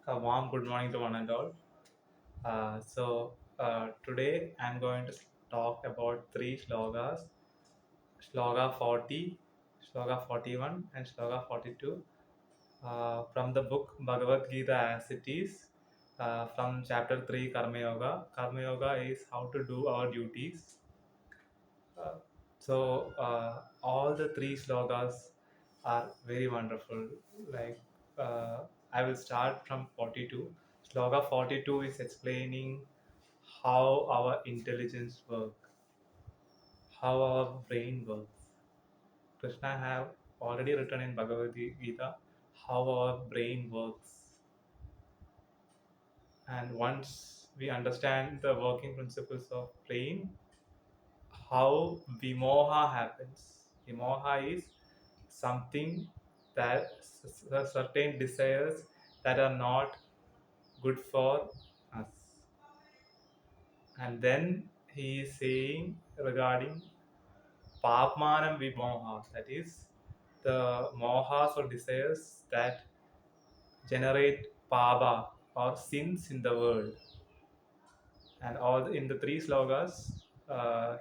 A warm good morning to one and all. Today I'm going to talk about three shlokas: Shloka 40, Shloka 41, and Shloka 42 from the book Bhagavad Gita as it is, from chapter 3 Karma Yoga. Karma Yoga is how to do our duties. Uh, all the three slogas are very wonderful. Like I will start from 42. Sloga 42 is explaining how our intelligence works, how our brain works. Krishna have already written in Bhagavad Gita how our brain works. And once we understand the working principles of brain, how vimoha happens. Vimoha is something that certain desires that are not good for us. And then he is saying regarding papmanam vimoha, that is the mohas or desires that generate paba or sins in the world. And in the three slogas,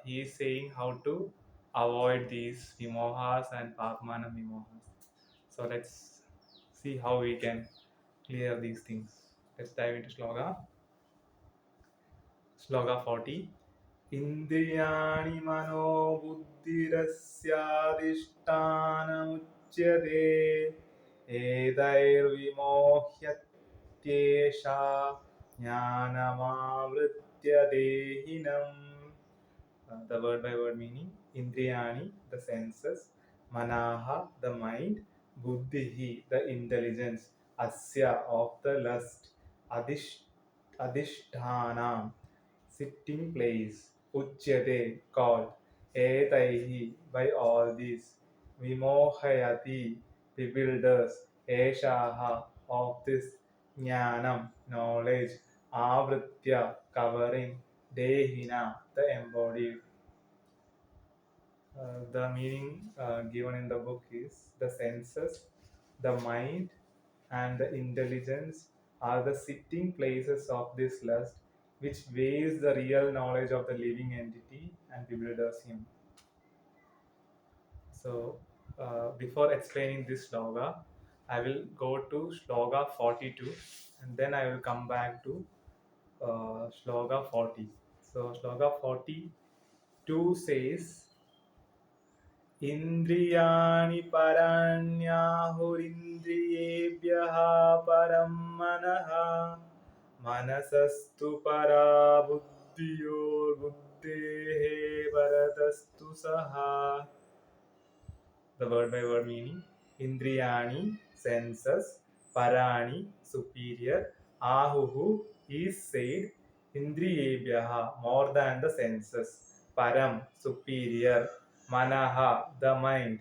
he is saying how to avoid these vimohas and papmanam vimohas. So let's see how we can clear these things. Let's dive into Shloka. Shloka 40. Indriyani mano buddhirasyaadishthanamuchyate edairvimohyatyesha jnanamavritya dehinam. The word by word meaning: Indriyani, the senses; Manaha, the mind; Buddhihi, the intelligence; Asya, of the lust; Adhishthanam, sitting place; Uchyate, called; Etaihi, by all these; Vimohayati, bewilders; Eshaha, of this; Jnanam, knowledge; Avritya, covering; Dehina, the embodied. The meaning given in the book is the senses, the mind, and the intelligence are the sitting places of this lust, which weighs the real knowledge of the living entity and bewilders him. So, before explaining this sloga, I will go to sloga 42 and then I will come back to sloga 40. So, sloga 42 says, इन्द्रियाणि पराण्याहुरिन्द्रियेभ्यः परं मनः मनसस्तु परा बुद्धियोर्बुद्धेः परतस्तु सः. The word by word meaning: Indriyani, senses; Parani, superior; Ahuhu is said; Indriyebhyaha, more than the senses; Param, superior; Manaha, the mind;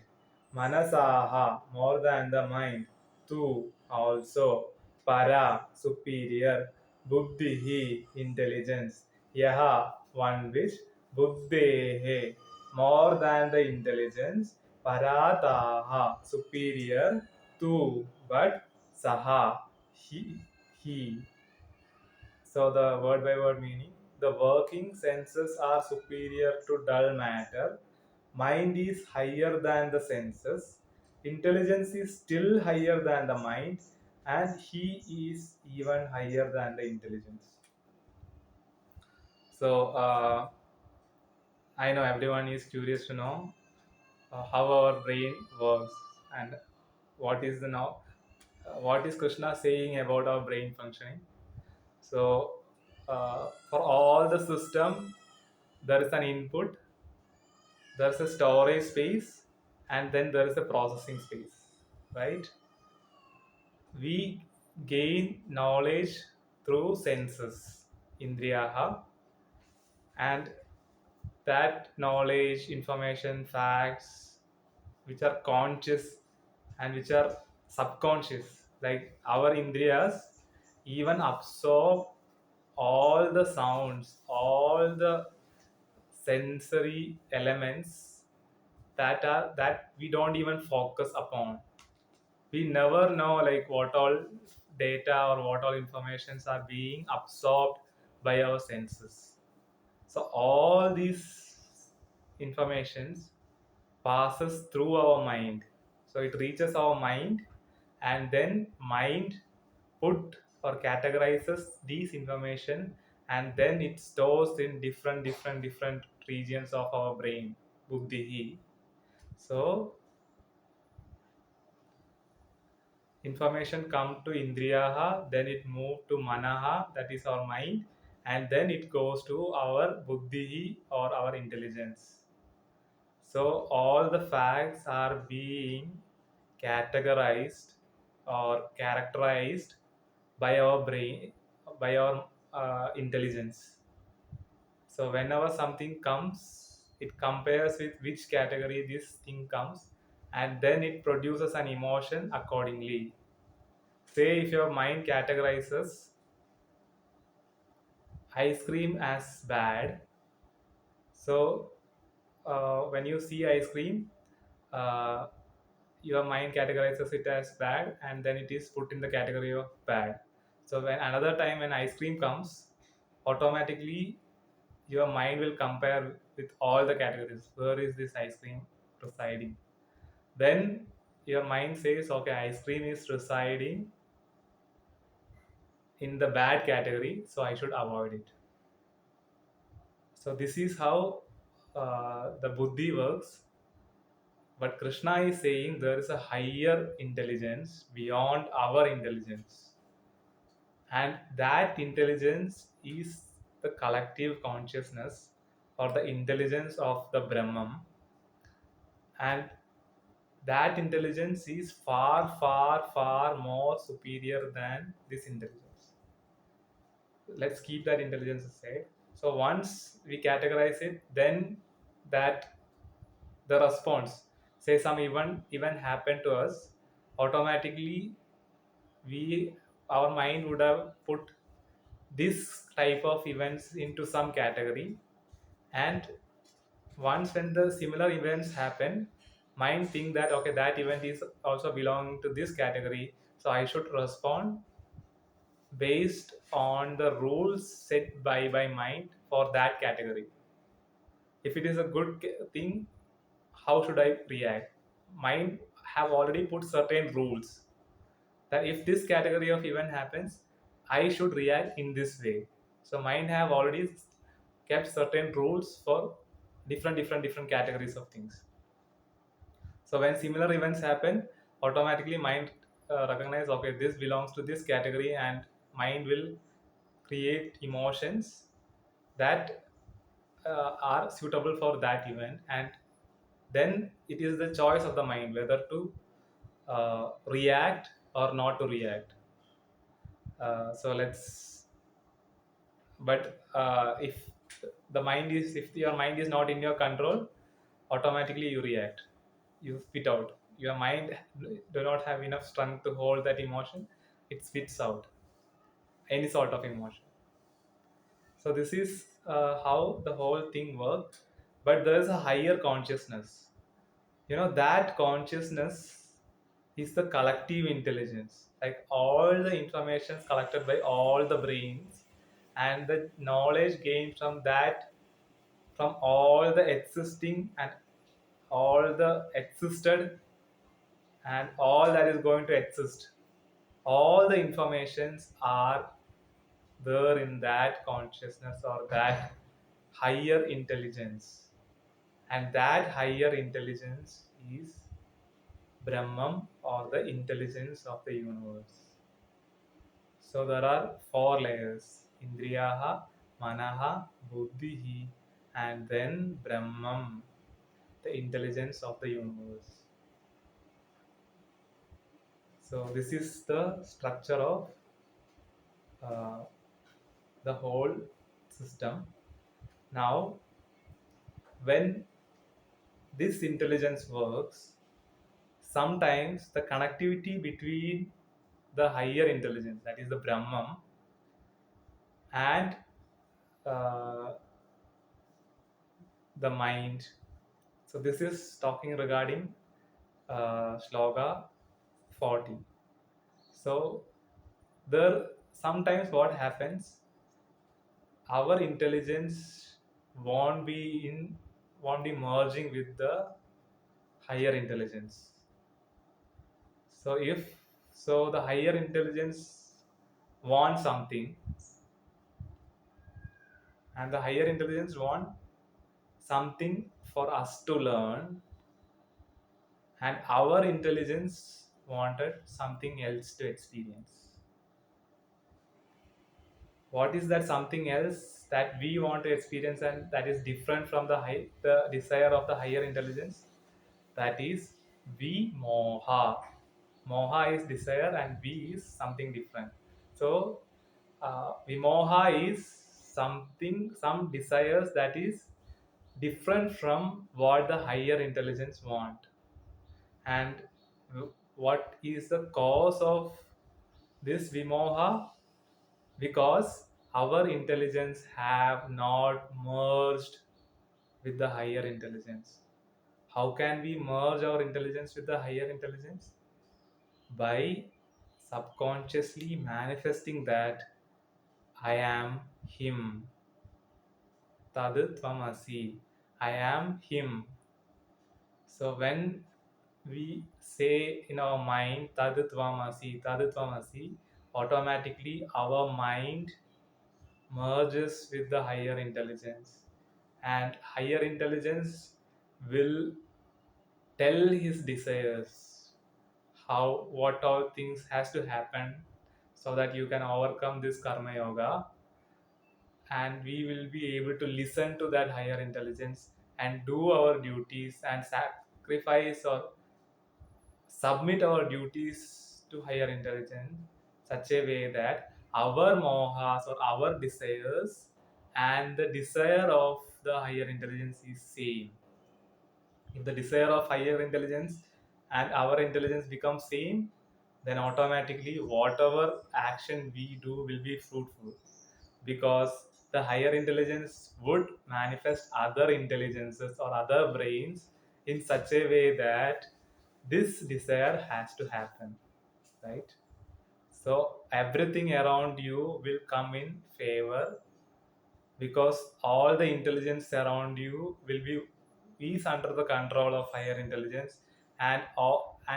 Manasaha, more than the mind; Tu, also; Para, superior; Buddhihi, intelligence; Yaha, one which; Buddhehe, more than the intelligence; Parataha, superior; Tu, but; Saha, he. So the word by word meaning: the working senses are superior to dull matter. Mind is higher than the senses. Intelligence is still higher than the mind, and he is even higher than the intelligence. So I know everyone is curious to know how our brain works and what is Krishna saying about our brain functioning. So for all the system, there is an input, there is a storage space, and then there is a processing space, right? We gain knowledge through senses, indriyaha, and that knowledge, information, facts which are conscious and which are subconscious, like our indriyas even absorb all the sounds, all the sensory elements that we don't even focus upon. We never know like what all data or what all informations are being absorbed by our senses. So all these informations passes through our mind. So it reaches our mind, and then mind put or categorizes these information, and then it stores in different regions of our brain, buddhi. So information come to indriyaha, then it move to manaha, that is our mind, and then it goes to our buddhi or our intelligence. So all the facts are being categorized or characterized by our brain, by our intelligence. So whenever something comes, it compares with which category this thing comes, and then it produces an emotion accordingly. Say if your mind categorizes ice cream as bad, so when you see ice cream, uh, your mind categorizes it as bad, and then it is put in the category of bad. So when another time when ice cream comes, automatically your mind will compare with all the categories. Where is this ice cream residing? Then your mind says, okay, ice cream is residing in the bad category, so I should avoid it. So this is how the buddhi works. But Krishna is saying there is a higher intelligence beyond our intelligence. And that intelligence is the collective consciousness or the intelligence of the Brahman. And that intelligence is far more superior than this intelligence. Let's keep that intelligence aside. So once we categorize it, then that the response, say some event happened to us, automatically we our mind would have put this type of events into some category, and once when the similar events happen, mind think that okay, that event is also belonging to this category, so I should respond based on the rules set by mind for that category. If it is a good thing, how should I react? Mind have already put certain rules that if this category of event happens, I should react in this way. So mind have already kept certain rules for different categories of things. So when similar events happen, automatically mind recognize, okay, this belongs to this category, and mind will create emotions that are suitable for that event, and then it is the choice of the mind whether to react or not to react. So let's but if if your mind is not in your control, automatically you react, you spit out. Your mind do not have enough strength to hold that emotion, it spits out any sort of emotion. So this is how the whole thing works. But there is a higher consciousness, that consciousness is the collective intelligence, like all the information collected by all the brains, and the knowledge gained from that, from all the existing and all the existed and all that is going to exist, all the informations are there in that consciousness or that higher intelligence. And that higher intelligence is Brahman, or the intelligence of the universe. So there are four layers: Indriyaha, Manaha, Buddhihi, and then Brahman, the intelligence of the universe. So this is the structure of uh, the whole system. Now, when this intelligence works, sometimes the connectivity between the higher intelligence, that is the Brahman, and uh, the mind. So this is talking regarding Shloka 40. So There sometimes what happens, our intelligence won't be in won't be merging with the higher intelligence. So if the higher intelligence wants something, and the higher intelligence want something for us to learn, and our intelligence wanted something else to experience. What is that something else that we want to experience and that is different from the desire of the higher intelligence? That is vimoha. Moha is desire and v is something different. So vimoha is some desires that is different from what the higher intelligence want. And what is the cause of this vimoha? Because our intelligence have not merged with the higher intelligence. How can we merge our intelligence with the higher intelligence? By subconsciously manifesting that I am him. Tad tvamasi. I am him. So when we say in our mind tad tvamasi, automatically our mind merges with the higher intelligence, and higher intelligence will tell his desires, how what all things has to happen so that you can overcome this karma yoga. And we will be able to listen to that higher intelligence and do our duties and sacrifice or submit our duties to higher intelligence such a way that our mohas or our desires and the desire of the higher intelligence is same. If the desire of higher intelligence and our intelligence become same, then automatically whatever action we do will be fruitful, because the higher intelligence would manifest other intelligences or other brains in such a way that this desire has to happen, right? So everything around you will come in favor, because all the intelligence around you will be is under the control of higher intelligence. And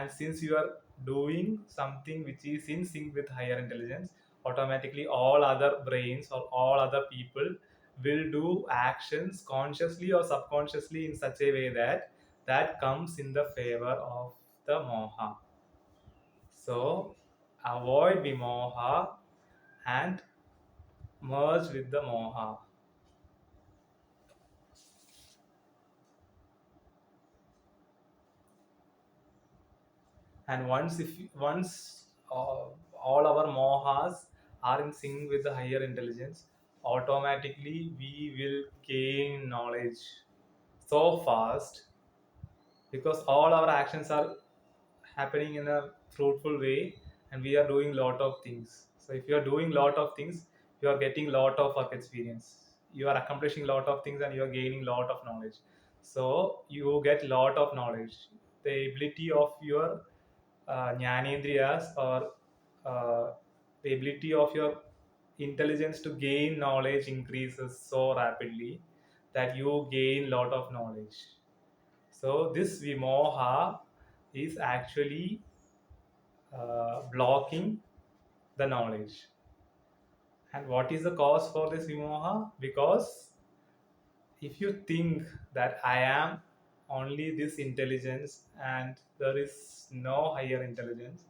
since you are doing something which is in sync with higher intelligence, automatically all other brains or all other people will do actions consciously or subconsciously in such a way that that comes in the favor of the moha. So avoid vimoha and merge with the moha. And once all our mohas are in sync with the higher intelligence, automatically we will gain knowledge so fast, because all our actions are happening in a fruitful way, and we are doing lot of things. So if you are doing lot of things, you are getting lot of work experience, you are accomplishing lot of things, and you are gaining lot of knowledge. So you get lot of knowledge. The ability of your jnanendriyas, or uh, the ability of your intelligence to gain knowledge increases so rapidly that you gain lot of knowledge. So this vimoha is actually blocking the knowledge. And what is the cause for this vimoha? Because if you think that I am only this intelligence and there is no higher intelligence,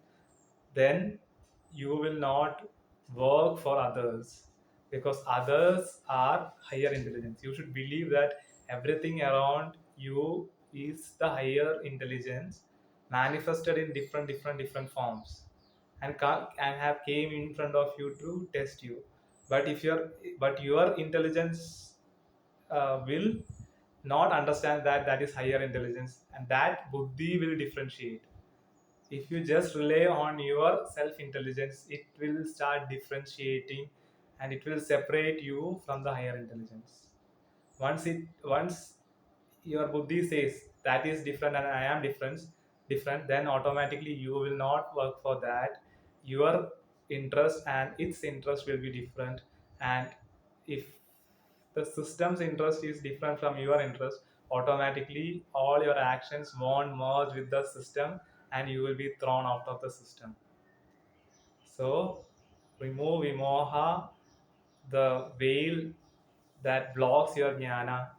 then you will not work for others, because others are higher intelligence. You should believe that everything around you is the higher intelligence manifested in different forms, and and have came in front of you to test you. But if your intelligence will not understand that that is higher intelligence, and that buddhi will differentiate. If you just rely on your self intelligence, it will start differentiating, and it will separate you from the higher intelligence. Once your buddhi says that is different and I am different, then automatically you will not work for that. Your interest and its interest will be different, and if the system's interest is different from your interest, automatically all your actions won't merge with the system and you will be thrown out of the system. So remove vimoha, the veil that blocks your jnana.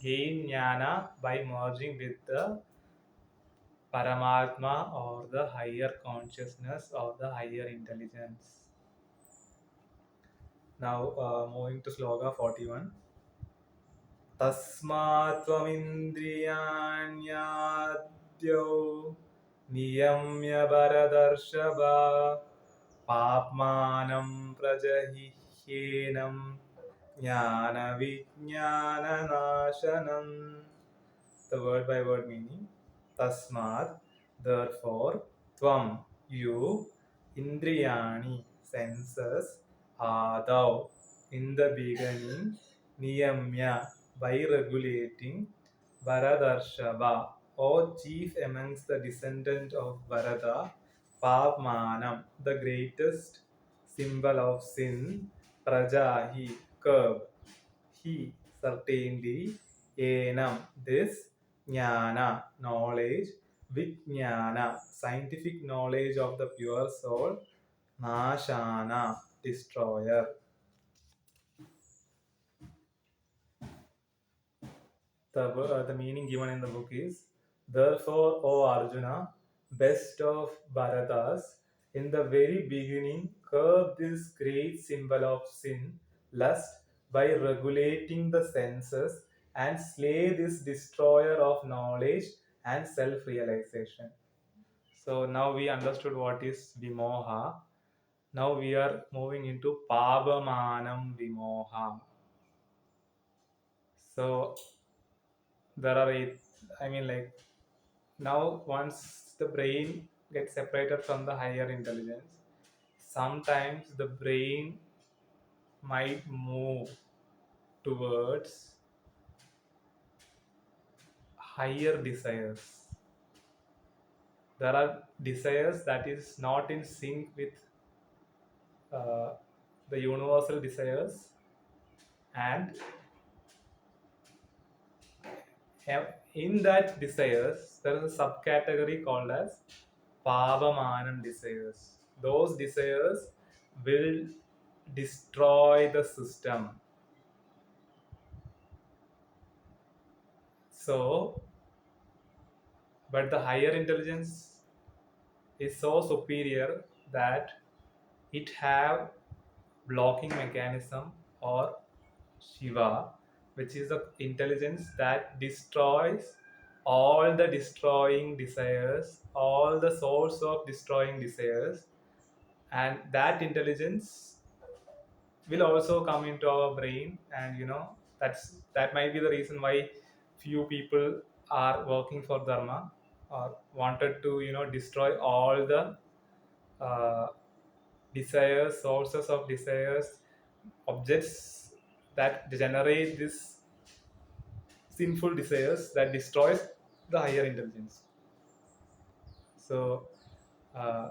Gain jnana by merging with the Paramatma or the higher consciousness or the higher intelligence. Now moving to sloka 41. Tasmat tvamindriyanyadyo niyamya baradarshava papmanam prajahihyenam jnana vijnana nashanam. The word by word meaning. Tasmat, therefore, tvam, you, indriyani, senses, adau, in the beginning, niyamya, by regulating, Bharadarshava, O chief amongst the descendant of Bharata, Papmanam, the greatest symbol of sin, Prajahi, curb, he, certainly, Enam, this, Jnana, knowledge, Vijnana, scientific knowledge of the pure soul, Nashana, destroyer. The meaning given in the book is, therefore, O Arjuna, best of Bharatas, in the very beginning, curb this great symbol of sin, lust, by regulating the senses and slay this destroyer of knowledge and self realization. So now we understood what is Vimoha. Now we are moving into Pavamanam Vimoha. So there are eight, I mean, like, now once the brain gets separated from the higher intelligence, sometimes the brain might move towards higher desires. There are desires that is not in sync with uh, the universal desires, and in that desires there is a subcategory called as Pavamanam desires. Those desires will destroy the system. So, but the higher intelligence is so superior that it have blocking mechanism or Shiva, which is the intelligence that destroys all the destroying desires, all the source of destroying desires, and that intelligence will also come into our brain, and that might be the reason why few people are working for dharma or wanted to destroy all the uh, desires, sources of desires, objects that generate this sinful desires that destroys the higher intelligence. So uh,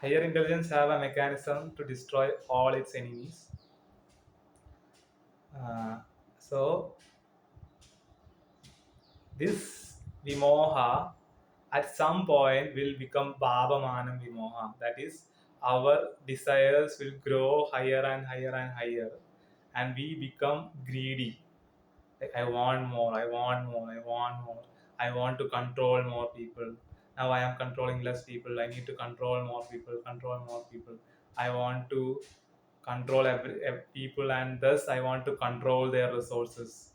higher intelligence have a mechanism to destroy all its enemies. So this vimoha at some point will become bhavamanam vimoha. That is, our desires will grow higher and higher and higher, and we become greedy. Like, I want more, I want more, I want more. I want to control more people. Now I am controlling less people. I need to control more people, control more people. I want to control every people, and thus I want to control their resources.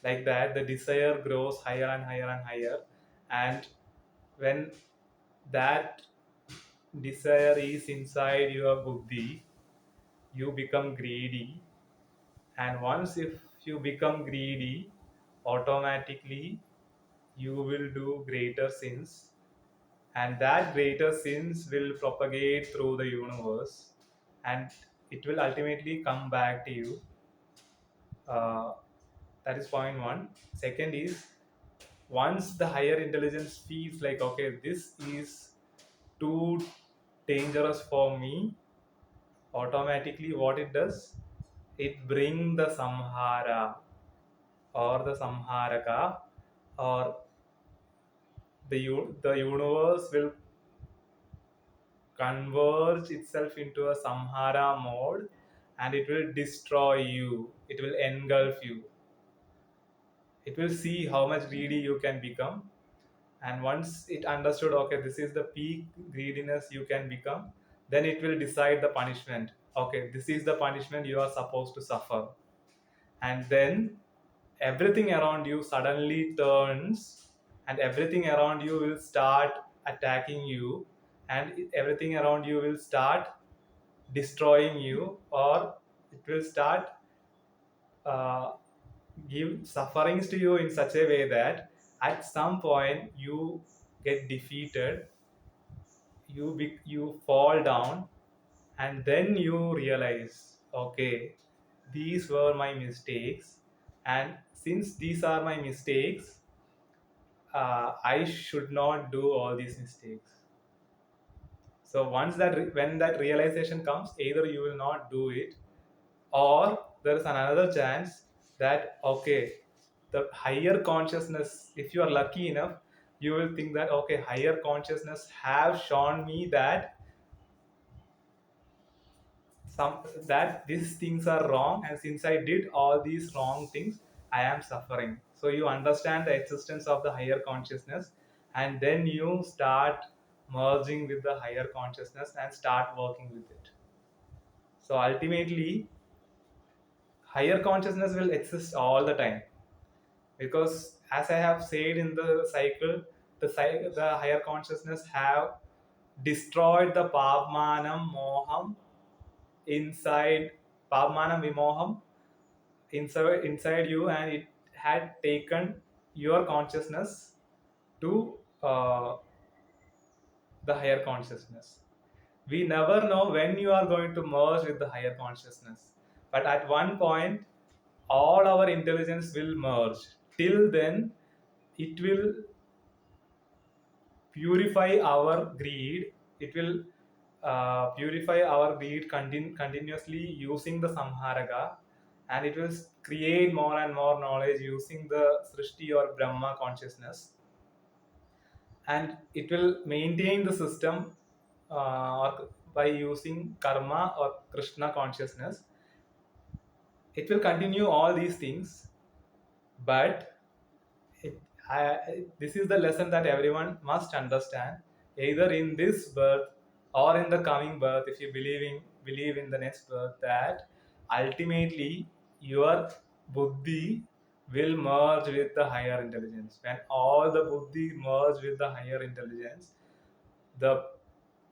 Like that, the desire grows higher and higher and higher, and when that desire is inside your buddhi, you become greedy. And once if you become greedy, automatically you will do greater sins, and that greater sins will propagate through the universe, and it will ultimately come back to you. uh, that is point one. Second is, once the higher intelligence feels like, okay, this is too dangerous for me, automatically what it does, it bring the samhara or the samharaka, or the universe will converge itself into a samhara mode, and it will destroy you, it will engulf you, it will see how much greedy you can become. And once it understood, okay, this is the peak greediness you can become, then it will decide the punishment. Okay, this is the punishment you are supposed to suffer. And then everything around you suddenly turns, and everything around you will start attacking you, and everything around you will start destroying you, or it will start uh, give sufferings to you in such a way that at some point you get defeated, you fall down, and then you realize, okay, these were my mistakes, and since these are my mistakes, I should not do all these mistakes. So once when that realization comes, either you will not do it, or there is another chance that, okay, the higher consciousness, if you are lucky enough, you will think that, okay, higher consciousness have shown me that some that these things are wrong, and since I did all these wrong things, I am suffering. So you understand the existence of the higher consciousness, and then you start merging with the higher consciousness and start working with it. So ultimately, higher consciousness will exist all the time, because as I have said in the cycle, the higher consciousness have destroyed the pavmanam moham inside, pavmanam vimoham inside you, and it had taken your consciousness to the higher consciousness. We never know when you are going to merge with the higher consciousness, but at one point all our intelligence will merge. Till then, it will purify our greed. It will purify our greed continuously using the samharaka, and it will create more and more knowledge using the srishti or brahma consciousness, and it will maintain the system by using karma or krishna consciousness. It will continue all these things, but it, this is the lesson that everyone must understand, either in this birth or in the coming birth, if you believe in the next birth, that ultimately your buddhi will merge with the higher intelligence. When all the buddhi merge with the higher intelligence, the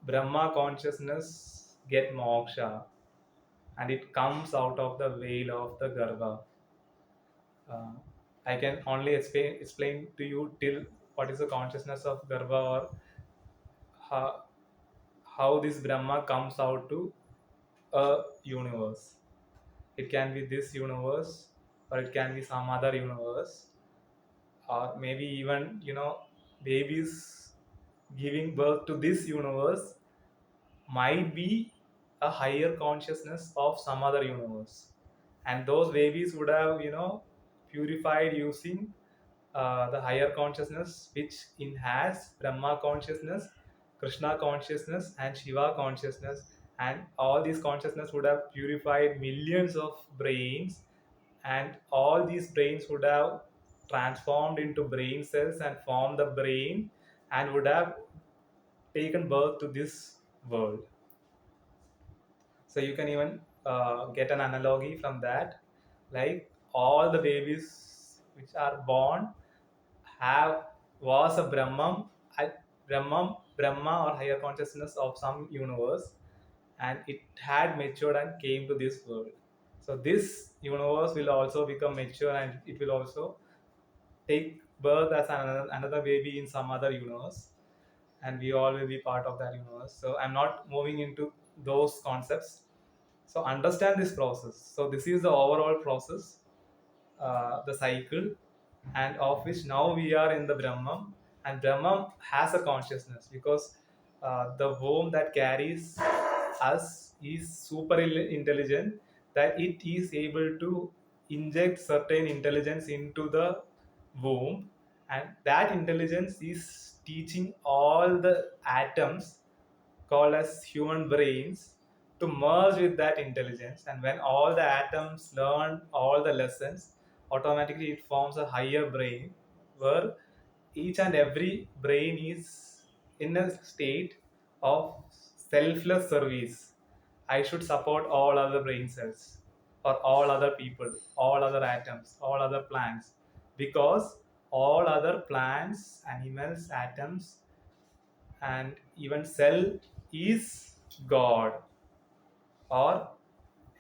brahma consciousness get moksha, and it comes out of the veil of the garva. uh, I can only explain to you till what is the consciousness of Garva, or how, how this Brahma comes out to a universe. It can be this universe, or it can be some other universe, or maybe even, babies giving birth to this universe might be a higher consciousness of some other universe, and those babies would have, purified using the higher consciousness, which in has Brahma consciousness, Krishna consciousness, and Shiva consciousness. And all these consciousness would have purified millions of brains, and all these brains would have transformed into brain cells and formed the brain, and would have taken birth to this world. So you can even get an analogy from that, like all the babies which are born have was a Brahma or higher consciousness of some universe, and it had matured and came to this world. So this universe will also become mature, and it will also take birth as another baby in some other universe, and we all will be part of that universe. So I'm not moving into those concepts. So understand this process. So this is the overall process, the cycle, and of which now we are in the Brahman, and Brahman has a consciousness, because the womb that carries us is super intelligent, that it is able to inject certain intelligence into the womb, and that intelligence is teaching all the atoms called as human brains to merge with that intelligence. And when all the atoms learn all the lessons, automatically it forms a higher brain where each and every brain is in a state of selfless service. I should support all other brain cells or all other people, all other atoms, all other plants, because all other plants, animals, atoms, and even cell is God, or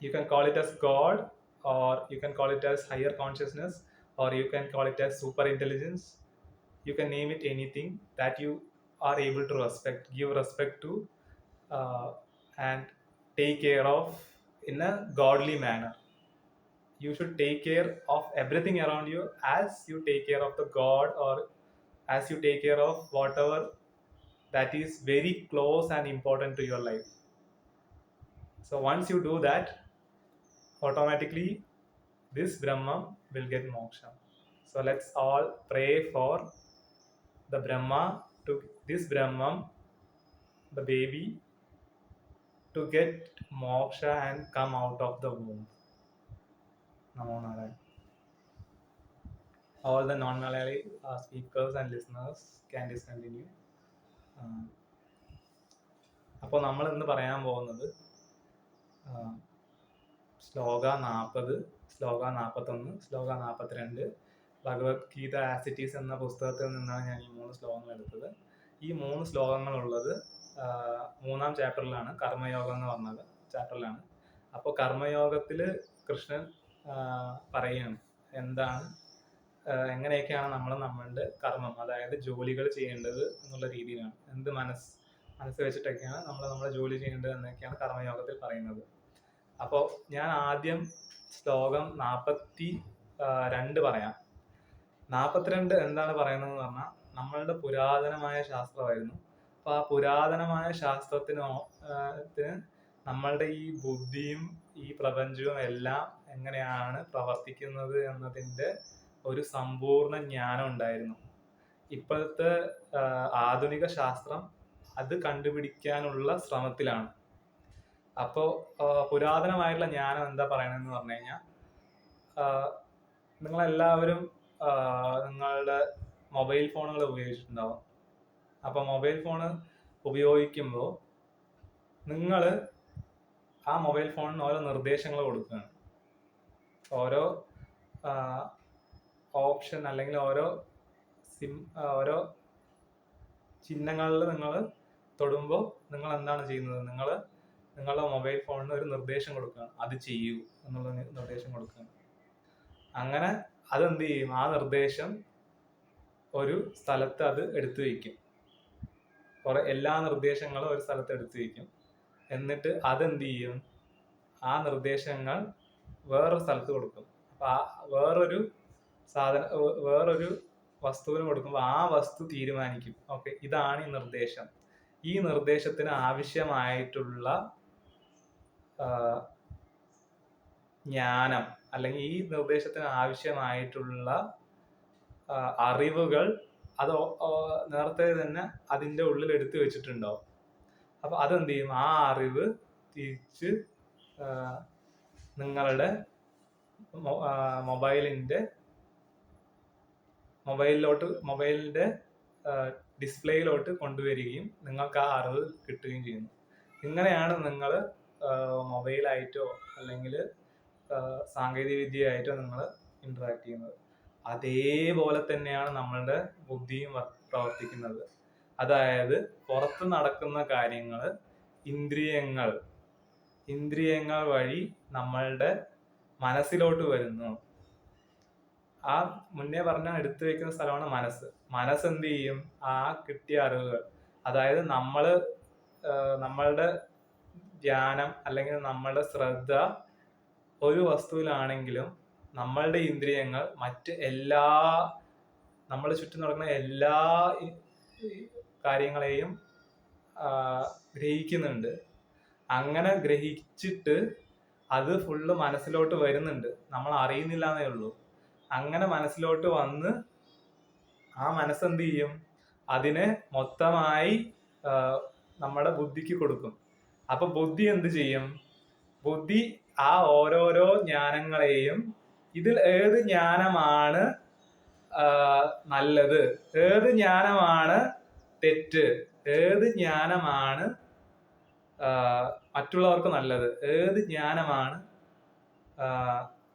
you can call it as God, or you can call it as higher consciousness, or you can call it as super intelligence. You can name it anything that you are able to respect, give respect to, and take care of in a godly manner. You should take care of everything around you as you take care of the God, or as you take care of whatever that is very close and important to your life. So once you do that, automatically this Brahma will get moksha. So let's all pray for the Brahma, to this Brahman, the baby, to get moksha and come out of the womb. Namo Narayana. All the non-Malayali speakers and listeners can discontinue. അപ്പോൾ നമ്മൾ ഇന്ന് പറയാൻ പോകുന്നത് ശ്ലോക 40, ശ്ലോക 41, ശ്ലോക 42, Bhagavad Gita ascites എന്ന പുസ്തകത്തിൽ നിന്നാണ് ഞാൻ ഈ 3 ശ്ലോകങ്ങൾ എടുത്തത്. ഈ 3 ശ്ലോകങ്ങളുള്ളത് 3-ാം ചാപ്റ്ററിലാണ്, കർമ്മയോഗം എന്ന് പറഞ്ഞത് ചാപ്റ്ററിലാണ്. അപ്പോൾ കർമ്മയോഗത്തിൽ കൃഷ്ണൻ പറയുകയാണ് എന്താണ്, എങ്ങനെയൊക്കെയാണ് നമ്മളുടെ കർമ്മം, അതായത് ജോലികൾ ചെയ്യേണ്ടത് എന്നുള്ള രീതിയിലാണ്, എന്ത് മനസ്സ് വെച്ചിട്ടൊക്കെയാണ് നമ്മുടെ ജോലി ചെയ്യേണ്ടത് എന്നൊക്കെയാണ് കർമ്മയോഗത്തിൽ പറയുന്നത്. അപ്പോൾ ഞാൻ ആദ്യം ശ്ലോകം 42 പറയാം. 42 എന്താണ് പറയുന്നതെന്ന് പറഞ്ഞാൽ നമ്മളുടെ പുരാതനമായ ശാസ്ത്രമായിരുന്നു. അപ്പോൾ ആ പുരാതനമായ ശാസ്ത്രത്തിന് നമ്മളുടെ ഈ ബുദ്ധിയും ഈ പ്രപഞ്ചവും എല്ലാം എങ്ങനെയാണ് പ്രവർത്തിക്കുന്നത് എന്നതിൻ്റെ ഒരു സമ്പൂർണ്ണ ജ്ഞാനം ഉണ്ടായിരുന്നു. ഇപ്പോഴത്തെ ആധുനിക ശാസ്ത്രം അത് കണ്ടുപിടിക്കാനുള്ള ശ്രമത്തിലാണ്. അപ്പോൾ പുരാതനമായിട്ടുള്ള ജ്ഞാനം എന്താ പറയണമെന്ന് പറഞ്ഞു കഴിഞ്ഞാൽ, നിങ്ങളെല്ലാവരും നിങ്ങളുടെ മൊബൈൽ ഫോണുകൾ ഉപയോഗിച്ചിട്ടുണ്ടാവും. അപ്പോൾ മൊബൈൽ ഫോണ് ഉപയോഗിക്കുമ്പോൾ നിങ്ങൾ ആ മൊബൈൽ ഫോണിന് ഓരോ നിർദ്ദേശങ്ങൾ കൊടുക്കുകയാണ്. ഓരോ ഓപ്ഷൻ അല്ലെങ്കിൽ ഓരോ ചിഹ്നങ്ങളിൽ നിങ്ങൾ തൊടുമ്പോൾ നിങ്ങൾ എന്താണ് ചെയ്യുന്നത്, നിങ്ങളുടെ മൊബൈൽ ഫോണിന് ഒരു നിർദ്ദേശം കൊടുക്കുകയാണ്, അത് ചെയ്യൂ എന്നുള്ള നിർദ്ദേശം കൊടുക്കുകയാണ്. അങ്ങനെ അതെന്ത് ചെയ്യും, ആ നിർദ്ദേശം ഒരു സ്ഥലത്ത് അത് എടുത്തു വയ്ക്കും. എല്ലാ നിർദ്ദേശങ്ങളും ഒരു സ്ഥലത്ത് എടുത്തു വയ്ക്കും. എന്നിട്ട് അതെന്ത് ചെയ്യും, ആ നിർദ്ദേശങ്ങൾ വേറൊരു സ്ഥലത്ത് കൊടുക്കും. അപ്പം വേറൊരു വസ്തുവിന് കൊടുക്കുമ്പോൾ ആ വസ്തു തീരുമാനിക്കും, ഓക്കെ ഇതാണ് ഈ നിർദ്ദേശം, ഈ നിർദ്ദേശത്തിന് ആവശ്യമായിട്ടുള്ള ജ്ഞാനം അല്ലെങ്കിൽ ഈ നിർദ്ദേശത്തിന് ആവശ്യമായിട്ടുള്ള അറിവുകൾ അത് നേരത്തെ തന്നെ അതിൻ്റെ ഉള്ളിൽ എടുത്തു വെച്ചിട്ടുണ്ടാവും. അപ്പോൾ അതെന്ത് ചെയ്യും, ആ അറിവ് തിരിച്ച് നിങ്ങളുടെ മൊബൈലിൻ്റെ ഡിസ്പ്ലേയിലോട്ട് കൊണ്ടുവരികയും നിങ്ങൾക്ക് ആ അറിവ് കിട്ടുകയും ചെയ്യുന്നു. ഇങ്ങനെയാണ് നിങ്ങൾ മൊബൈലായിട്ടോ അല്ലെങ്കിൽ സാങ്കേതിക വിദ്യയായിട്ടോ നിങ്ങൾ ഇൻട്രാക്ട് ചെയ്യുന്നത്. അതേപോലെ തന്നെയാണ് നമ്മളുടെ ബുദ്ധിയും പ്രവർത്തിക്കുന്നത്. അതായത് പുറത്ത് നടക്കുന്ന കാര്യങ്ങൾ ഇന്ദ്രിയങ്ങൾ വഴി നമ്മളുടെ മനസ്സിലോട്ട് വരുന്നു. ആ മുന്നേ പറഞ്ഞ എടുത്തു വെക്കുന്ന സ്ഥലമാണ് മനസ്സ് എന്ത് ചെയ്യും, ആ കിട്ടിയ അറിവുകൾ, അതായത് നമ്മളുടെ ധ്യാനം അല്ലെങ്കിൽ നമ്മളുടെ ശ്രദ്ധ ഒരു വസ്തുവിലാണെങ്കിലും നമ്മളുടെ ഇന്ദ്രിയങ്ങൾ മറ്റ് നമ്മുടെ ചുറ്റും നടക്കുന്ന എല്ലാ കാര്യങ്ങളെയും ഗ്രഹിക്കുന്നുണ്ട്. അങ്ങനെ ഗ്രഹിച്ചിട്ട് അത് ഫുള്ള് മനസ്സിലോട്ട് വരുന്നുണ്ട്, നമ്മൾ അറിയുന്നില്ല എന്നേ ഉള്ളൂ. അങ്ങനെ മനസ്സിലോട്ട് വന്ന് ആ മനസ്സെന്ത് ചെയ്യും, അതിനെ മൊത്തമായി നമ്മുടെ ബുദ്ധിക്ക് കൊടുക്കും. അപ്പൊ ബുദ്ധി എന്ത് ചെയ്യും, ബുദ്ധി ആ ഓരോരോ ജ്ഞാനങ്ങളെയും ഇതിൽ ഏത് ജ്ഞാനമാണ് നല്ലത്, ഏത് ജ്ഞാനമാണ് തെറ്റ്, ഏത് ജ്ഞാനമാണ് മറ്റുള്ളവർക്ക് നല്ലത്, ഏത് ജ്ഞാനമാണ്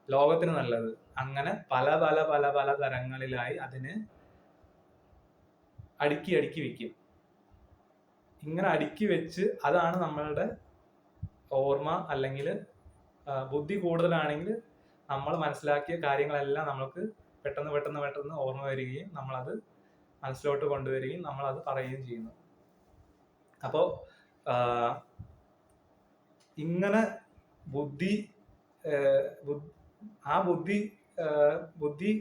ലോകത്തിന് നല്ലത്, അങ്ങനെ പല പല പല പല തരങ്ങളിലായി അതിന് അടുക്കി അടുക്കി വെക്കും. ഇങ്ങനെ അടുക്കി വെച്ച് അതാണ് നമ്മളുടെ ഓർമ്മ, അല്ലെങ്കിൽ ബുദ്ധി കൂടുതലാണെങ്കിൽ നമ്മൾ മനസ്സിലാക്കിയ കാര്യങ്ങളെല്ലാം നമ്മൾക്ക് പെട്ടെന്ന് പെട്ടെന്ന് പെട്ടെന്ന് ഓർമ്മ വരികയും നമ്മളത് മനസ്സിലോട്ട് കൊണ്ടുവരികയും നമ്മളത് പറയുകയും ചെയ്യുന്നു. അപ്പോൾ ഇങ്ങനെ ബുദ്ധി ആ ബുദ്ധി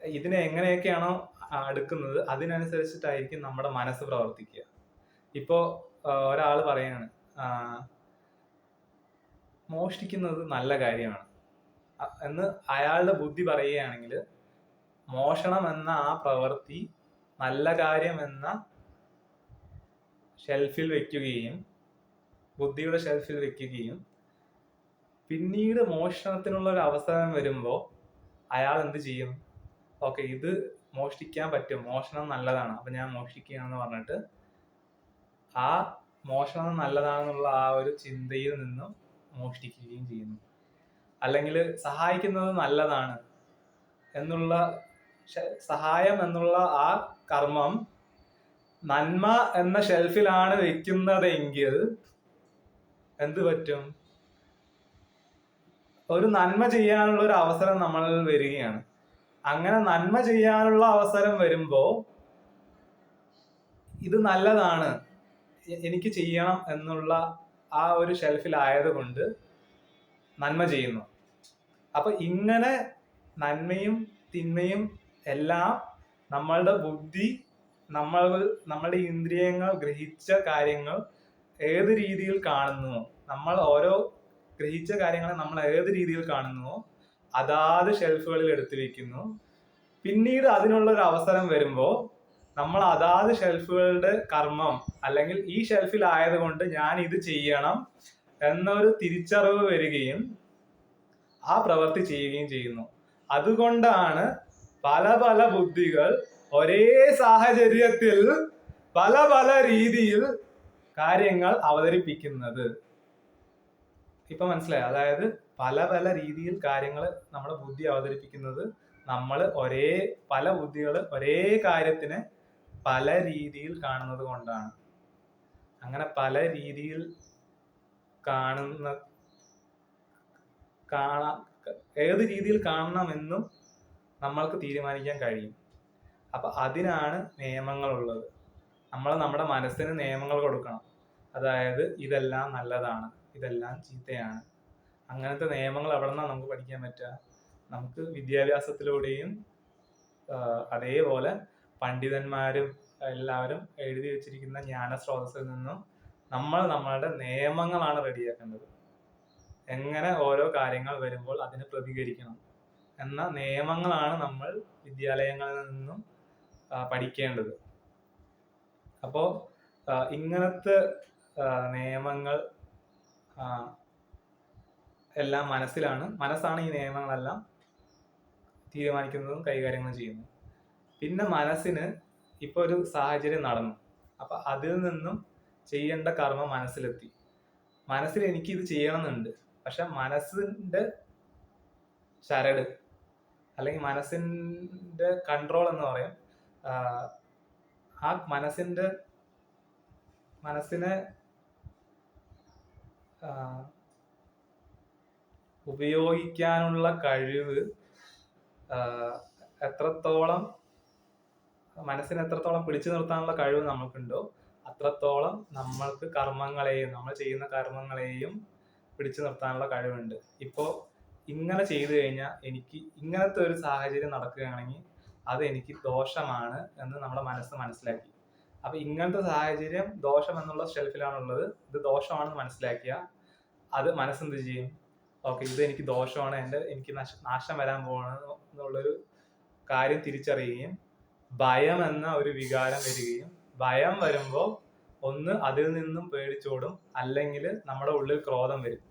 ഇതിനെ എങ്ങനെയൊക്കെയാണോ അടുക്കുന്നത് അതിനനുസരിച്ചിട്ടായിരിക്കും നമ്മുടെ മനസ്സ് പ്രവർത്തിക്കുക. ഇപ്പോ ഒരാൾ പറയാണ് മോഷ്ടിക്കുന്നത് നല്ല കാര്യമാണ് എന്ന് അയാളുടെ ബുദ്ധി പറയുകയാണെങ്കിൽ മോഷണം എന്ന ആ പ്രവൃത്തി നല്ല കാര്യം എന്ന ഷെൽഫിൽ വെക്കുകയും, ബുദ്ധിയുടെ ഷെൽഫിൽ വെക്കുകയും, പിന്നീട് മോഷണത്തിനുള്ള ഒരു അവസരം വരുമ്പോൾ അയാൾ എന്ത് ചെയ്യും, ഓക്കെ ഇത് മോഷ്ടിക്കാൻ പറ്റും, മോഷണം നല്ലതാണ്, അപ്പൊ ഞാൻ മോഷ്ടിക്കുകയാണെന്ന് പറഞ്ഞിട്ട് ആ മോഷണം നല്ലതാണെന്നുള്ള ആ ഒരു ചിന്തയിൽ നിന്നും മോഷ്ടിക്കുകയും ചെയ്യുന്നു. അല്ലെങ്കിൽ സഹായിക്കുന്നത് നല്ലതാണ് എന്നുള്ള സഹായം എന്നുള്ള ആ കർമ്മം നന്മ എന്ന ഷെൽഫിലാണ് വെക്കുന്നതെങ്കിൽ എന്ത് പറ്റും, ഒരു നന്മ ചെയ്യാനുള്ള ഒരു അവസരം നമ്മളിൽ വരികയാണ്. അങ്ങനെ നന്മ ചെയ്യാനുള്ള അവസരം വരുമ്പോ ഇത് നല്ലതാണ്, എനിക്ക് ചെയ്യണം എന്നുള്ള ആ ഒരു ഷെൽഫിലായത് കൊണ്ട് നന്മ ചെയ്യുന്നു. അപ്പൊ ഇങ്ങനെ നന്മയും തിന്മയും എല്ലാം നമ്മളുടെ ബുദ്ധി, നമ്മളുടെ ഇന്ദ്രിയങ്ങൾ ഗ്രഹിച്ച കാര്യങ്ങൾ ഏത് രീതിയിൽ കാണുന്നുവോ, നമ്മൾ ഓരോ ഗ്രഹിച്ച കാര്യങ്ങളെ നമ്മൾ ഏത് രീതിയിൽ കാണുന്നുവോ അതാത് ഷെൽഫുകളിൽ എടുത്തു വെക്കുന്നു. പിന്നീട് അതിനുള്ള ഒരു അവസരം വരുമ്പോൾ നമ്മൾ അതാത് ഷെൽഫുകളുടെ കർമ്മം, അല്ലെങ്കിൽ ഈ ഷെൽഫിലായത് കൊണ്ട് ഞാൻ ഇത് ചെയ്യണം എന്നൊരു തിരിച്ചറിവ് വരികയും ആ പ്രവൃത്തി ചെയ്യുകയും ചെയ്യുന്നു. അതുകൊണ്ടാണ് പല പല ബുദ്ധികൾ ഒരേ സാഹചര്യത്തിൽ പല പല രീതിയിൽ കാര്യങ്ങൾ അവതരിപ്പിക്കുന്നത്. ഇപ്പൊ മനസ്സിലായി? അതായത് പല പല രീതിയിൽ കാര്യങ്ങൾ നമ്മുടെ ബുദ്ധി അവതരിപ്പിക്കുന്നത് നമ്മൾ പല ബുദ്ധികൾ ഒരേ കാര്യത്തിനെ പല രീതിയിൽ കാണുന്നത് കൊണ്ടാണ്. അങ്ങനെ പല രീതിയിൽ ഏത് രീതിയിൽ കാണണമെന്നും നമ്മൾക്ക് തീരുമാനിക്കാൻ കഴിയും. അപ്പൊ അതിനാണ് നിയമങ്ങളുള്ളത്. നമ്മൾ നമ്മുടെ മനസ്സിന് നിയമങ്ങൾ കൊടുക്കണം. അതായത് ഇതെല്ലാം നല്ലതാണ്, ഇതെല്ലാം ചീത്തയാണ്. അങ്ങനത്തെ നിയമങ്ങൾ എവിടെ നിന്നാണ് നമുക്ക് പഠിക്കാൻ പറ്റുക? നമുക്ക് വിദ്യാഭ്യാസത്തിലൂടെയും അതേപോലെ പണ്ഡിതന്മാരും എല്ലാവരും എഴുതി വെച്ചിരിക്കുന്ന ജ്ഞാന സ്രോതസ്സിൽ നിന്നും നമ്മളുടെ നിയമങ്ങളാണ് റെഡിയാക്കേണ്ടത്. എങ്ങനെ ഓരോ കാര്യങ്ങൾ വരുമ്പോൾ അതിന് പ്രതികരിക്കണം എന്ന നിയമങ്ങളാണ് നമ്മൾ വിദ്യാലയങ്ങളിൽ നിന്നും പഠിക്കേണ്ടത്. അപ്പോൾ ഇങ്ങനത്തെ നിയമങ്ങൾ എല്ലാം മനസ്സാണ് ഈ നിയമങ്ങളെല്ലാം തീരുമാനിക്കുന്നതും കൈകാര്യങ്ങളും ചെയ്യുന്നതും. പിന്നെ മനസ്സിന് ഇപ്പൊ ഒരു സാഹചര്യം നടന്നു, അപ്പൊ അതിൽ നിന്നും ചെയ്യേണ്ട കർമ്മം മനസ്സിലെത്തി. മനസ്സിൽ എനിക്ക് ഇത് ചെയ്യണമെന്നുണ്ട്, പക്ഷെ മനസ്സിന്റെ ചരട് അല്ലെങ്കിൽ മനസ്സിന്റെ കൺട്രോൾ എന്ന് പറയും, ആ മനസ്സിനെ ഉപയോഗിക്കാനുള്ള കഴിവ് മനസ്സിനെ എത്രത്തോളം പിടിച്ചു നിർത്താനുള്ള കഴിവ് നമുക്കുണ്ടോ അത്രത്തോളം നമ്മൾക്ക് നമ്മൾ ചെയ്യുന്ന കർമ്മങ്ങളെയും പിടിച്ചു നിർത്താനുള്ള കഴിവുണ്ട്. ഇപ്പോ ഇങ്ങനെ ചെയ്തു കഴിഞ്ഞാൽ എനിക്ക് ഇങ്ങനത്തെ ഒരു സാഹചര്യം നടക്കുകയാണെങ്കിൽ അത് എനിക്ക് ദോഷമാണ് എന്ന് നമ്മുടെ മനസ്സ് മനസ്സിലാക്കി. അപ്പൊ ഇങ്ങനത്തെ സാഹചര്യം ദോഷം എന്നുള്ള ഷെൽഫിലാണുള്ളത്. ഇത് ദോഷമാണെന്ന് മനസ്സിലാക്കിയ അത് മനസ്സെന്ത് ചെയ്യും? ഓക്കെ, ഇത് എനിക്ക് ദോഷമാണ്, എനിക്ക് നാശം വരാൻ പോവാണ് എന്നുള്ളൊരു കാര്യം തിരിച്ചറിയുകയും ഭയം എന്ന ഒരു വികാരം വരികയും, ഭയം വരുമ്പോൾ ഒന്ന് അതിൽ നിന്നും പേടിച്ചോടും, അല്ലെങ്കിൽ നമ്മുടെ ഉള്ളിൽ ക്രോധം വരും.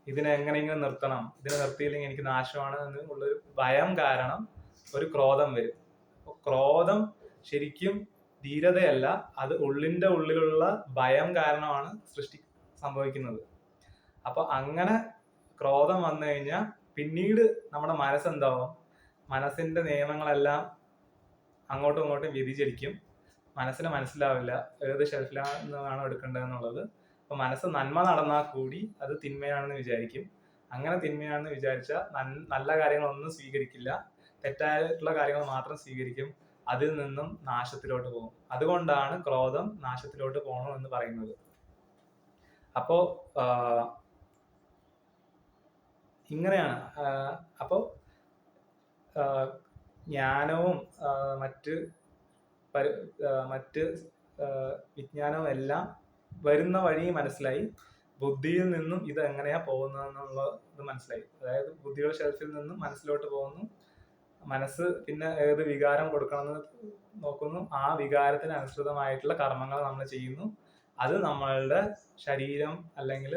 ഇതിനെ എങ്ങനെയെങ്കിലും നിർത്തണം, ഇതിനെ നിർത്തിയില്ലെങ്കിൽ എനിക്ക് നാശമാണ് എന്നുള്ളൊരു ഭയം കാരണം ഒരു ക്രോധം വരും. ക്രോധം ശരിക്കും ധീരതയല്ല, അത് ഉള്ളിന്റെ ഉള്ളിലുള്ള ഭയം കാരണമാണ് സംഭവിക്കുന്നത്. അപ്പൊ അങ്ങനെ ക്രോധം വന്നു കഴിഞ്ഞാൽ പിന്നീട് നമ്മുടെ മനസ്സെന്താവും? മനസ്സിന്റെ നിയമങ്ങളെല്ലാം അങ്ങോട്ടും ഇങ്ങോട്ടും വ്യതിചലിക്കും. മനസ്സിന് മനസ്സിലാവില്ല ഏത് ഷെൽഫിലാണെന്നാണോ എടുക്കേണ്ടതെന്നുള്ളത്. അപ്പൊ മനസ്സ് നന്മ നടന്നാൽ കൂടി അത് തിന്മയാണെന്ന് വിചാരിക്കും. അങ്ങനെ തിന്മയാണെന്ന് വിചാരിച്ചാൽ നല്ല കാര്യങ്ങളൊന്നും സ്വീകരിക്കില്ല, തെറ്റായിട്ടുള്ള കാര്യങ്ങൾ മാത്രം സ്വീകരിക്കും. അതിൽ നിന്നും നാശത്തിലോട്ട് പോകും. അതുകൊണ്ടാണ് ക്രോധം നാശത്തിലോട്ട് പോകണം എന്ന് പറയുന്നത്. അപ്പോ ഇങ്ങനെയാണ്. അപ്പോ ജ്ഞാനവും മറ്റ് വിജ്ഞാനവും എല്ലാം വരുന്ന വഴി മനസ്സിലായി. ബുദ്ധിയിൽ നിന്നും ഇത് എങ്ങനെയാ പോകുന്നതെന്നുള്ളത് മനസ്സിലായി. അതായത് ബുദ്ധിയുടെ ഷെൽഫിൽ നിന്നും മനസ്സിലോട്ട് പോകുന്നു. മനസ്സ് പിന്നെ ഏത് വികാരം കൊടുക്കണമെന്ന് നോക്കുന്നു. ആ വികാരത്തിന് അനുസൃതമായിട്ടുള്ള കർമ്മങ്ങൾ നമ്മൾ ചെയ്യുന്നു. അത് നമ്മളുടെ ശരീരം അല്ലെങ്കിൽ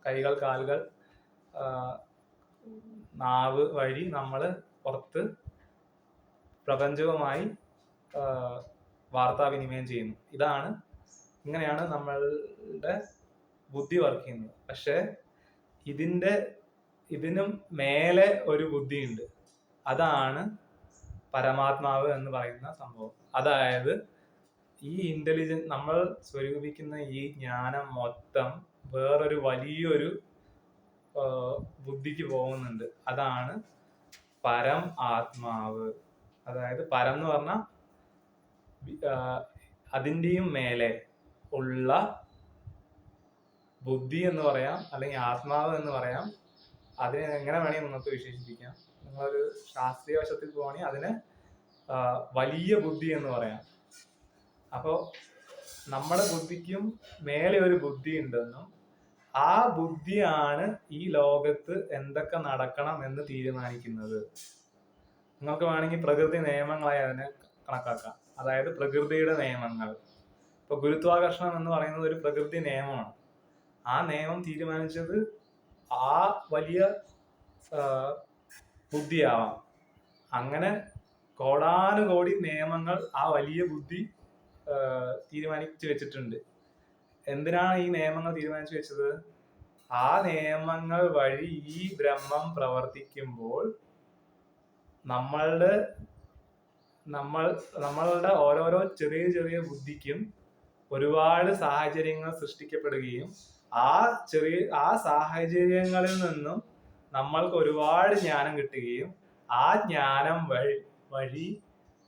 കൈകൾ, കാലുകൾ, നാവ് വഴി നമ്മൾ പുറത്ത് പ്രപഞ്ചവുമായി വാർത്താവിനിമയം ചെയ്യുന്നു. ഇങ്ങനെയാണ് നമ്മളുടെ ബുദ്ധി വർക്ക് ചെയ്യുന്നത്. പക്ഷെ ഇതിനും മേലെ ഒരു ബുദ്ധിയുണ്ട്. അതാണ് പരമാത്മാവ് എന്ന് പറയുന്ന സംഭവം. അതായത് ഈ ഇന്റലിജൻസ്, നമ്മൾ സ്വരൂപിക്കുന്ന ഈ ജ്ഞാനം മൊത്തം വേറൊരു വലിയൊരു ബുദ്ധിക്ക് പോകുന്നുണ്ട്. അതാണ് പരം ആത്മാവ്. അതായത് പരം എന്ന് പറഞ്ഞാൽ അതിൻ്റെയും മേലെ ഉള്ള ബുദ്ധി എന്ന് പറയാം, അല്ലെങ്കിൽ ആത്മാവ് എന്ന് പറയാം. അതിനെ എങ്ങനെ വേണമെങ്കിൽ നമുക്ക് വിശേഷിപ്പിക്കാം. നിങ്ങളൊരു ശാസ്ത്രീയ വശത്തിൽ പോവുകയാണെങ്കിൽ അതിനെ വലിയ ബുദ്ധി എന്ന് പറയാം. അപ്പോൾ നമ്മുടെ ബുദ്ധിക്കും മേലെ ഒരു ബുദ്ധി ഉണ്ടെന്നും ആ ബുദ്ധിയാണ് ഈ ലോകത്ത് എന്തൊക്കെ നടക്കണം എന്ന് തീരുമാനിക്കുന്നത്. നിങ്ങൾക്ക് വേണമെങ്കിൽ പ്രകൃതി നിയമങ്ങളായി അതിനെ കണക്കാക്കാം. അതായത് പ്രകൃതിയുടെ നിയമങ്ങൾ. ഇപ്പൊ ഗുരുത്വാകർഷണം എന്ന് പറയുന്നത് ഒരു പ്രകൃതി നിയമമാണ്. ആ നിയമം തീരുമാനിച്ചത് ആ വലിയ ബുദ്ധിയാവാം. അങ്ങനെ കോടാനുകോടി നിയമങ്ങൾ ആ വലിയ ബുദ്ധി തീരുമാനിച്ചു വെച്ചിട്ടുണ്ട്. എന്തിനാണ് ഈ നിയമങ്ങൾ തീരുമാനിച്ചു വെച്ചത്? ആ നിയമങ്ങൾ വഴി ഈ ബ്രഹ്മം പ്രവർത്തിക്കുമ്പോൾ നമ്മളുടെ ഓരോരോ ചെറിയ ചെറിയ ബുദ്ധിക്കും ഒരുപാട് സാഹചര്യങ്ങൾ സൃഷ്ടിക്കപ്പെടുകയും ആ സാഹചര്യങ്ങളിൽ നിന്നും നമ്മൾക്ക് ഒരുപാട് ജ്ഞാനം കിട്ടുകയും ആ ജ്ഞാനം വഴി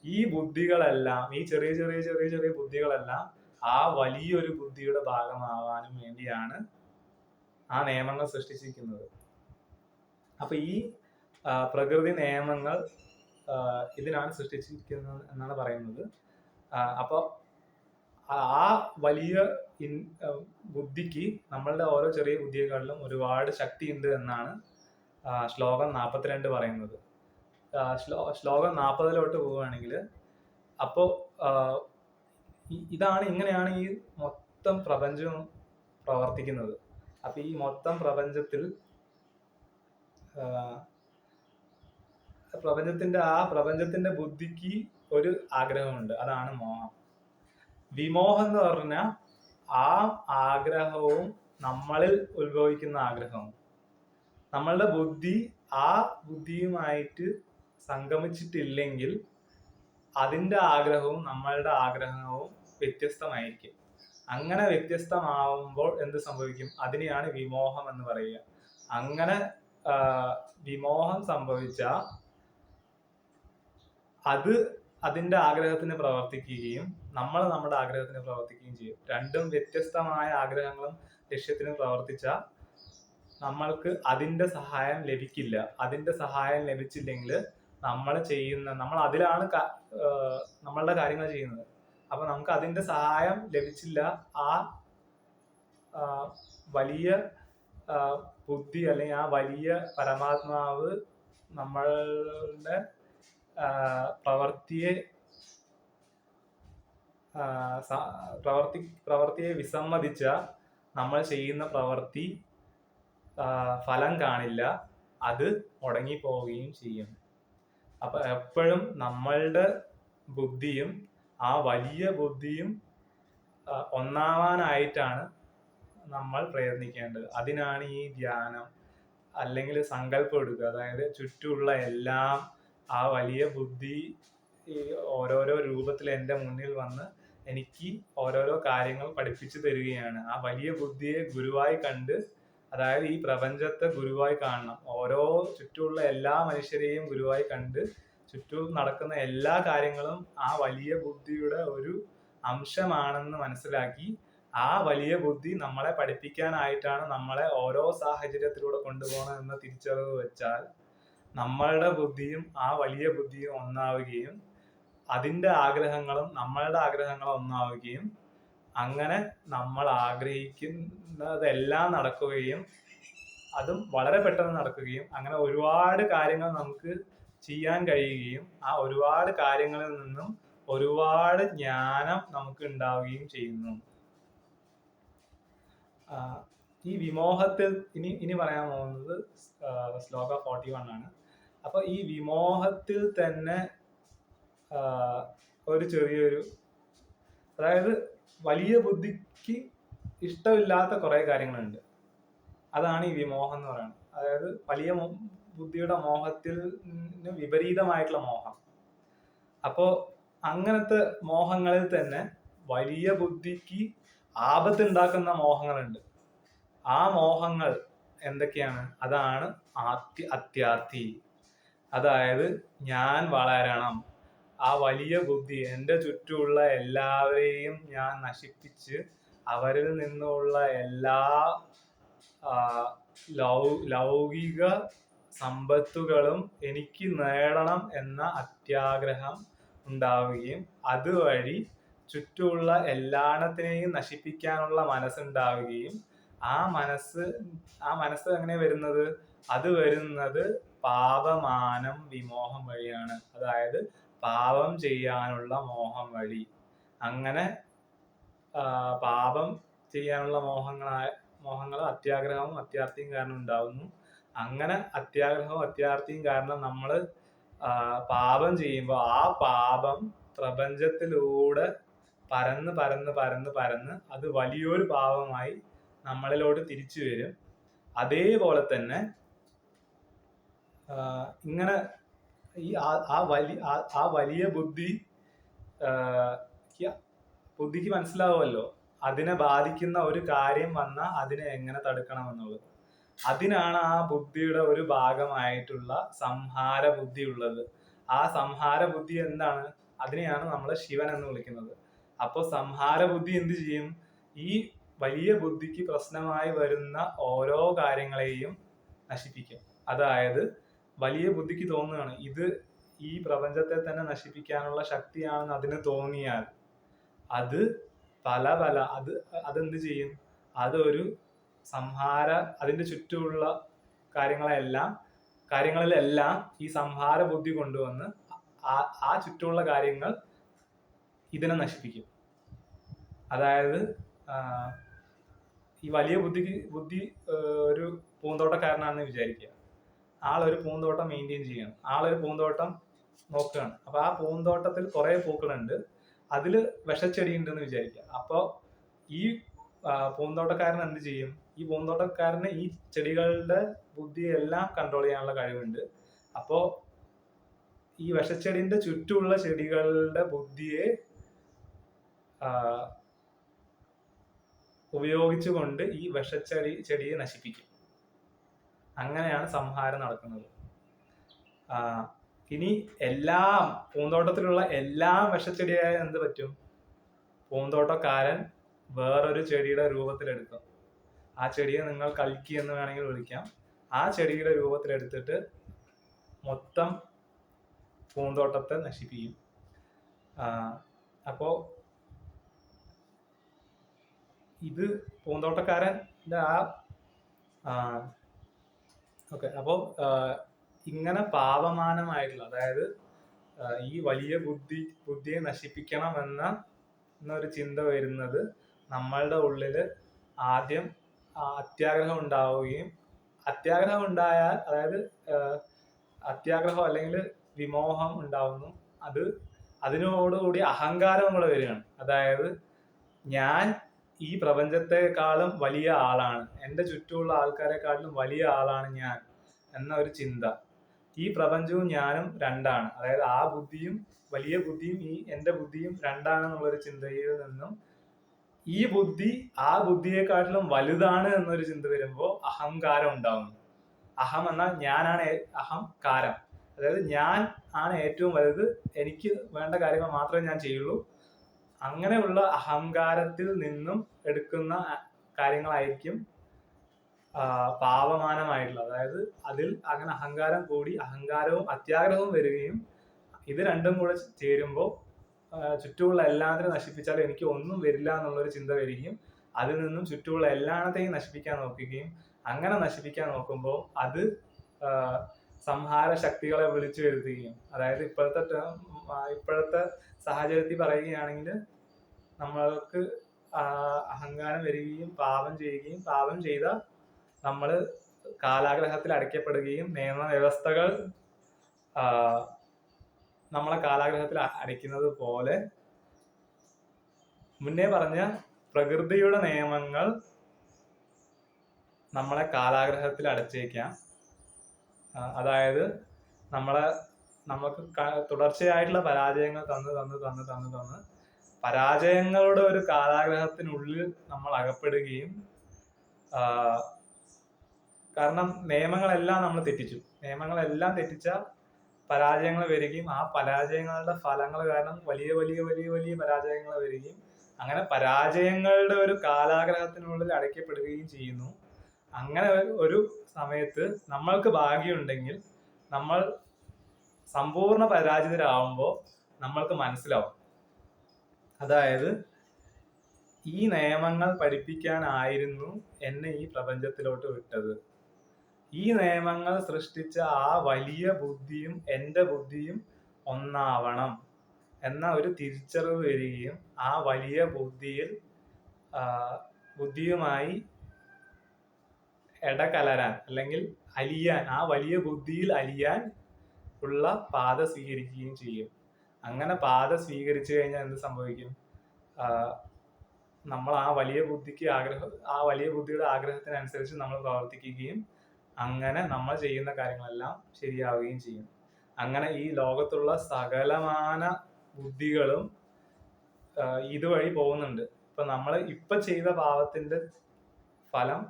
ഈ ബുദ്ധികളെല്ലാം, ഈ ചെറിയ ചെറിയ ചെറിയ ചെറിയ ബുദ്ധികളെല്ലാം ആ വലിയൊരു ബുദ്ധിയുടെ ഭാഗമാവാനും വേണ്ടിയാണ് ആ നിയമങ്ങൾ സൃഷ്ടിച്ചിരിക്കുന്നത്. അപ്പൊ ഈ പ്രകൃതി നിയമങ്ങൾ ഇതിനാണ് സൃഷ്ടിച്ചിരിക്കുന്നത് എന്നാണ് പറയുന്നത്. അപ്പൊ ആ വലിയ ബുദ്ധിക്ക് നമ്മളുടെ ഓരോ ചെറിയ ബുദ്ധിയെക്കാളിലും ഒരുപാട് ശക്തി ഉണ്ട് എന്നാണ് ശ്ലോകം 42 പറയുന്നത്. ശ്ലോകം 40 പോവുകയാണെങ്കിൽ, അപ്പോ ഇങ്ങനെയാണ് ഈ മൊത്തം പ്രപഞ്ചം പ്രവർത്തിക്കുന്നത്. അപ്പൊ ഈ മൊത്തം പ്രപഞ്ചത്തിന്റെ ബുദ്ധിക്ക് ഒരു ആഗ്രഹമുണ്ട്. അതാണ് മോഹം. വിമോഹം എന്ന് പറഞ്ഞാൽ ആ ആഗ്രഹവും നമ്മളിൽ ഉത്ഭവിക്കുന്ന ആഗ്രഹവും. നമ്മളുടെ ബുദ്ധി ആ ബുദ്ധിയുമായിട്ട് സംഗമിച്ചിട്ടില്ലെങ്കിൽ അതിന്റെ ആഗ്രഹവും നമ്മളുടെ ആഗ്രഹവും വ്യത്യസ്തമായിരിക്കും. അങ്ങനെ വ്യത്യസ്തമാവുമ്പോൾ എന്ത് സംഭവിക്കും? അതിനെയാണ് വിമോഹം എന്ന് പറയുക. അങ്ങനെ വിമോഹം സംഭവിച്ച അത് അതിന്റെ ആഗ്രഹത്തിന് പ്രവർത്തിക്കുകയും നമ്മൾ നമ്മുടെ ആഗ്രഹത്തിന് പ്രവർത്തിക്കുകയും ചെയ്യും. രണ്ടും വ്യത്യസ്തമായ ആഗ്രഹങ്ങളും ലക്ഷ്യത്തിനും പ്രവർത്തിച്ച നമ്മൾക്ക് അതിന്റെ സഹായം ലഭിക്കില്ല. അതിന്റെ സഹായം ലഭിച്ചില്ലെങ്കിൽ നമ്മൾ അതിലാണ് നമ്മളുടെ കാര്യങ്ങൾ ചെയ്യുന്നത്. അപ്പൊ നമുക്ക് അതിന്റെ സഹായം ലഭിച്ചില്ല. ആ വലിയ ബുദ്ധി അല്ലെങ്കിൽ ആ വലിയ പരമാത്മാവ് നമ്മളുടെ പ്രവർത്തിയെ വിസമ്മതിച്ച നമ്മൾ ചെയ്യുന്ന പ്രവൃത്തി ഫലം കാണില്ല, അത് മുടങ്ങിപ്പോവുകയും ചെയ്യും. അപ്പൊ എപ്പോഴും നമ്മളുടെ ബുദ്ധിയും ആ വലിയ ബുദ്ധിയും ഒന്നാവാനായിട്ടാണ് നമ്മൾ പ്രയത്നിക്കേണ്ടത്. അതിനാണ് ഈ ധ്യാനം അല്ലെങ്കിൽ സങ്കല്പം എടുക്കുക. അതായത് ചുറ്റുമുള്ള എല്ലാം ആ വലിയ ബുദ്ധി ഓരോരോ രൂപത്തിൽ എൻ്റെ മുന്നിൽ വന്ന് എനിക്ക് ഓരോരോ കാര്യങ്ങൾ പഠിപ്പിച്ചു തരികയാണ്. ആ വലിയ ബുദ്ധിയെ ഗുരുവായി കണ്ട്, അതായത് ഈ പ്രപഞ്ചത്തെ ഗുരുവായി കാണണം. ഓരോ ചുറ്റുമുള്ള എല്ലാ മനുഷ്യരെയും ഗുരുവായി കണ്ട് ചുറ്റും നടക്കുന്ന എല്ലാ കാര്യങ്ങളും ആ വലിയ ബുദ്ധിയുടെ ഒരു അംശമാണെന്ന് മനസ്സിലാക്കി ആ വലിയ ബുദ്ധി നമ്മളെ പഠിപ്പിക്കാനായിട്ടാണ് നമ്മളെ ഓരോ സാഹചര്യത്തിലൂടെ കൊണ്ടുപോകണമെന്ന് തിരിച്ചറിവ് വെച്ചാൽ നമ്മളുടെ ബുദ്ധിയും ആ വലിയ ബുദ്ധിയും ഒന്നാവുകയും അതിൻ്റെ ആഗ്രഹങ്ങളും നമ്മളുടെ ആഗ്രഹങ്ങളും ഒന്നാവുകയും അങ്ങനെ നമ്മൾ ആഗ്രഹിക്കുന്നതെല്ലാം നടക്കുകയും അതും വളരെ പെട്ടെന്ന് നടക്കുകയും അങ്ങനെ ഒരുപാട് കാര്യങ്ങൾ നമുക്ക് ചെയ്യാൻ കഴിയുകയും ആ ഒരുപാട് കാര്യങ്ങളിൽ നിന്നും ഒരുപാട് ജ്ഞാനം നമുക്ക് ഉണ്ടാവുകയും ചെയ്യുന്നു. ഈ വിമോഹത്തിൽ ഇനി പറയാൻ പോകുന്നത് ശ്ലോക 41 ആണ്. അപ്പൊ ഈ വിമോഹത്തിൽ തന്നെ ഒരു ചെറിയൊരു, അതായത് വലിയ ബുദ്ധിക്ക് ഇഷ്ടമില്ലാത്ത കുറെ കാര്യങ്ങളുണ്ട്. അതാണ് ഈ വിമോഹം എന്ന് പറയുന്നത്. അതായത് വലിയ ബുദ്ധിയുടെ മോഹത്തിൽ വിപരീതമായിട്ടുള്ള മോഹം. അപ്പോ അങ്ങനത്തെ മോഹങ്ങളിൽ തന്നെ വലിയ ബുദ്ധിക്ക് ആപത്തുണ്ടാക്കുന്ന മോഹങ്ങളുണ്ട്. ആ മോഹങ്ങൾ എന്തൊക്കെയാണ്? അതാണ് അത്യാർത്ഥി. അതായത് ഞാൻ വളരണം, ആ വലിയ ബുദ്ധി എൻ്റെ ചുറ്റുമുള്ള എല്ലാവരെയും ഞാൻ നശിപ്പിച്ച് അവരിൽ നിന്നുള്ള എല്ലാ ലൗകിക സമ്പത്തുകളും എനിക്ക് നേടണം എന്ന അത്യാഗ്രഹം ഉണ്ടാവുകയും അതുവഴി ചുറ്റുമുള്ള എല്ലാത്തിനെയും നശിപ്പിക്കാനുള്ള മനസ്സുണ്ടാവുകയും ആ മനസ്സ് എങ്ങനെ വരുന്നത്? അത് വരുന്നത് പാപമാനം വിമോഹം വഴിയാണ്. അതായത് പാപം ചെയ്യാനുള്ള മോഹം വഴി. അങ്ങനെ പാപം ചെയ്യാനുള്ള മോഹങ്ങൾ അത്യാഗ്രഹവും അത്യാർത്ഥിയും കാരണം ഉണ്ടാവുന്നു. അങ്ങനെ അത്യാഗ്രഹവും അത്യാർത്ഥിയും കാരണം നമ്മൾ പാപം ചെയ്യുമ്പോൾ ആ പാപം പ്രപഞ്ചത്തിലൂടെ പരന്ന് പരന്ന് പരന്ന് പരന്ന് അത് വലിയൊരു പാപമായി നമ്മളിലോട്ട് തിരിച്ചു വരും. അതേപോലെ തന്നെ ഇങ്ങനെ ഈ ആ വലിയ ബുദ്ധിക്ക് മനസ്സിലാവുമല്ലോ അതിനെ ബാധിക്കുന്ന ഒരു കാര്യം വന്നാൽ അതിനെ എങ്ങനെ തടുക്കണം എന്നുള്ളത്. അതിനാണ് ആ ബുദ്ധിയുടെ ഒരു ഭാഗമായിട്ടുള്ള സംഹാര ബുദ്ധി ഉള്ളത്. ആ സംഹാര ബുദ്ധി എന്താണ്? അതിനെയാണ് നമ്മൾ ശിവൻ എന്ന് വിളിക്കുന്നത്. അപ്പോൾ സംഹാര ബുദ്ധി എന്ത് ചെയ്യും? ഈ വലിയ ബുദ്ധിക്ക് പ്രശ്നമായി വരുന്ന ഓരോ കാര്യങ്ങളെയും നശിപ്പിക്കും. അതായത് വലിയ ബുദ്ധിക്ക് തോന്നുകയാണ് ഇത് ഈ പ്രപഞ്ചത്തെ തന്നെ നശിപ്പിക്കാനുള്ള ശക്തിയാണെന്ന് അതിന് തോന്നിയാൽ അത് അതെന്ത് ചെയ്യും? അതൊരു അതിന്റെ ചുറ്റുമുള്ള കാര്യങ്ങളിലെല്ലാം ഈ സംഹാര ബുദ്ധി കൊണ്ടുവന്ന് ആ ചുറ്റുമുള്ള കാര്യങ്ങൾ ഇതിനെ നശിപ്പിക്കും. അതായത് ഈ വലിയ ബുദ്ധി ഒരു പൂന്തോട്ടക്കാരനാണെന്ന് വിചാരിക്കുക. ആളൊരു പൂന്തോട്ടം മെയിൻറ്റെയിൻ ചെയ്യണം. ആളൊരു പൂന്തോട്ടം നോക്കുകയാണ്. അപ്പൊ ആ പൂന്തോട്ടത്തിൽ കുറെ പൂക്കളുണ്ട്, അതിൽ വിഷച്ചെടി ഉണ്ടെന്ന് വിചാരിക്കുക. അപ്പോൾ ഈ പൂന്തോട്ടക്കാരൻ എന്ത് ചെയ്യും? ഈ പൂന്തോട്ടക്കാരന് ഈ ചെടികളുടെ ബുദ്ധിയെല്ലാം കൺട്രോൾ ചെയ്യാനുള്ള കഴിവുണ്ട്. അപ്പോൾ ഈ വിഷച്ചെടിന്റെ ചുറ്റുമുള്ള ചെടികളുടെ ബുദ്ധിയെ ഉപയോഗിച്ചുകൊണ്ട് ഈ ചെടിയെ നശിപ്പിക്കും. അങ്ങനെയാണ് സംഹാരം നടക്കുന്നത്. ഇനി പൂന്തോട്ടത്തിലുള്ള എല്ലാം വിഷച്ചെടിയായ എന്ത് പറ്റും? പൂന്തോട്ടക്കാരൻ വേറൊരു ചെടിയുടെ രൂപത്തിലെടുക്കും. ആ ചെടിയെ നിങ്ങൾ കൽക്കി എന്ന് വേണമെങ്കിൽ വിളിക്കാം. ആ ചെടിയുടെ രൂപത്തിലെടുത്തിട്ട് മൊത്തം പൂന്തോട്ടത്തെ നശിപ്പിക്കും. അപ്പോൾ ഇത് പൂന്തോട്ടക്കാരൻ്റെ ഓക്കെ. അപ്പോൾ ഇങ്ങനെ പാപമാനമായിട്ടുള്ള, അതായത് ഈ വലിയ ബുദ്ധിയെ നശിപ്പിക്കണം എന്നൊരു ചിന്ത വരുന്നത് നമ്മളുടെ ഉള്ളിൽ ആദ്യം അത്യാഗ്രഹം ഉണ്ടാവുകയും, അത്യാഗ്രഹം ഉണ്ടായാൽ, അതായത് അത്യാഗ്രഹം അല്ലെങ്കിൽ വിമോഹം ഉണ്ടാവുന്നു, അതിനോടുകൂടി അഹങ്കാരം കൂടെ വരികയാണ്. അതായത് ഞാൻ ഈ പ്രപഞ്ചത്തെക്കാളും വലിയ ആളാണ്, എൻ്റെ ചുറ്റുമുള്ള ആൾക്കാരെക്കാളും വലിയ ആളാണ് ഞാൻ എന്ന ഒരു ചിന്ത. ഈ പ്രപഞ്ചവും ഞാനും രണ്ടാണ്, അതായത് ആ ബുദ്ധിയും വലിയ ബുദ്ധിയും എൻ്റെ ബുദ്ധിയും രണ്ടാണെന്നുള്ളൊരു ചിന്തയിൽ നിന്നും ഈ ബുദ്ധി ആ ബുദ്ധിയെക്കാട്ടിലും വലുതാണ് എന്നൊരു ചിന്ത വരുമ്പോൾ അഹങ്കാരം ഉണ്ടാവുന്നു. അഹം എന്നാൽ ഞാനാണ്, അഹംകാരം, അതായത് ഞാൻ ആണ് ഏറ്റവും വലുത്, എനിക്ക് വേണ്ട കാര്യങ്ങൾ മാത്രമേ ഞാൻ ചെയ്യുള്ളൂ. അങ്ങനെയുള്ള അഹങ്കാരത്തിൽ നിന്നും എടുക്കുന്ന കാര്യങ്ങളായിരിക്കും പാപമാനമായിട്ടുള്ളത്. അതായത് അതിൽ അങ്ങനെ അഹങ്കാരം കൂടി അഹങ്കാരവും അത്യാഗ്രഹവും വരികയും, ഇത് രണ്ടും കൂടെ ചേരുമ്പോൾ ചുറ്റുമുള്ള എല്ലാത്തിനും നശിപ്പിച്ചാൽ എനിക്ക് ഒന്നും വരില്ല എന്നുള്ളൊരു ചിന്ത വരികയും അതിൽ നിന്നും ചുറ്റുമുള്ള എല്ലാത്തിനെയും നശിപ്പിക്കാൻ നോക്കുകയും, അങ്ങനെ നശിപ്പിക്കാൻ നോക്കുമ്പോൾ അത് സംഹാര ശക്തികളെ വിളിച്ചു വരുത്തുകയും, അതായത് ഇപ്പോഴത്തെ സാഹചര്യത്തിൽ പറയുകയാണെങ്കിൽ നമ്മൾക്ക് അഹങ്കാരം വരികയും പാപം ചെയ്യുകയും, പാപം ചെയ്ത നമ്മൾ കാലാഗ്രഹത്തിൽ അടയ്ക്കപ്പെടുകയും, നിയമവ്യവസ്ഥകൾ നമ്മളെ കാലാഗ്രഹത്തിൽ അടയ്ക്കുന്നത് പോലെ മുന്നേ പറഞ്ഞ പ്രകൃതിയുടെ നിയമങ്ങൾ നമ്മളെ കാലാഗ്രഹത്തിൽ അടച്ചേക്കാം. അതായത് നമുക്ക് തുടർച്ചയായിട്ടുള്ള പരാജയങ്ങൾ തന്ന് പരാജയങ്ങളുടെ ഒരു കാലാഗ്രഹത്തിനുള്ളിൽ നമ്മൾ അകപ്പെടുകയും, കാരണം നിയമങ്ങളെല്ലാം നമ്മൾ തെറ്റിച്ചു, നിയമങ്ങളെല്ലാം തെറ്റിച്ച പരാജയങ്ങൾ വരികയും, ആ പരാജയങ്ങളുടെ ഫലങ്ങൾ കാരണം വലിയ വലിയ വലിയ വലിയ പരാജയങ്ങൾ വരികയും, അങ്ങനെ പരാജയങ്ങളുടെ ഒരു കാലാഗ്രഹത്തിനുള്ളിൽ അടയ്ക്കപ്പെടുകയും ചെയ്യുന്നു. അങ്ങനെ ഒരു സമയത്ത് നമ്മൾക്ക് ഭാഗ്യമുണ്ടെങ്കിൽ നമ്മൾ സമ്പൂർണ്ണ പരാജിതരാകുമ്പോൾ നമ്മൾക്ക് മനസ്സിലാവും, അതായത് ഈ നിയമങ്ങൾ പഠിപ്പിക്കാനായിരുന്നു എന്നെ ഈ പ്രപഞ്ചത്തിലോട്ട് വിട്ടത്. ഈ നിയമങ്ങൾ സൃഷ്ടിച്ച ആ വലിയ ബുദ്ധിയും എൻ്റെ ബുദ്ധിയും ഒന്നാവണം എന്ന ഒരു തിരിച്ചറിവ് വരികയും, ആ വലിയ ബുദ്ധിയുമായി ഇടകലരാൻ അല്ലെങ്കിൽ അലിയാൻ, ആ വലിയ ബുദ്ധിയിൽ അലിയാൻ ഉള്ള പാത സ്വീകരിക്കുകയും ചെയ്യും. അങ്ങനെ പാത സ്വീകരിച്ചു കഴിഞ്ഞാൽ എന്ത് സംഭവിക്കും? നമ്മൾ ആ വലിയ ബുദ്ധിയുടെ ആഗ്രഹത്തിനനുസരിച്ച് നമ്മൾ പ്രവർത്തിക്കുകയും, അങ്ങനെ നമ്മൾ ചെയ്യുന്ന കാര്യങ്ങളെല്ലാം ശരിയാവുകയും ചെയ്യും. അങ്ങനെ ഈ ലോകത്തുള്ള സകലമാന ബുദ്ധികളും ഇതുവഴി പോകുന്നുണ്ട്. നമ്മൾ ഇപ്പൊ ചെയ്ത പാപത്തിന്റെ ഫലം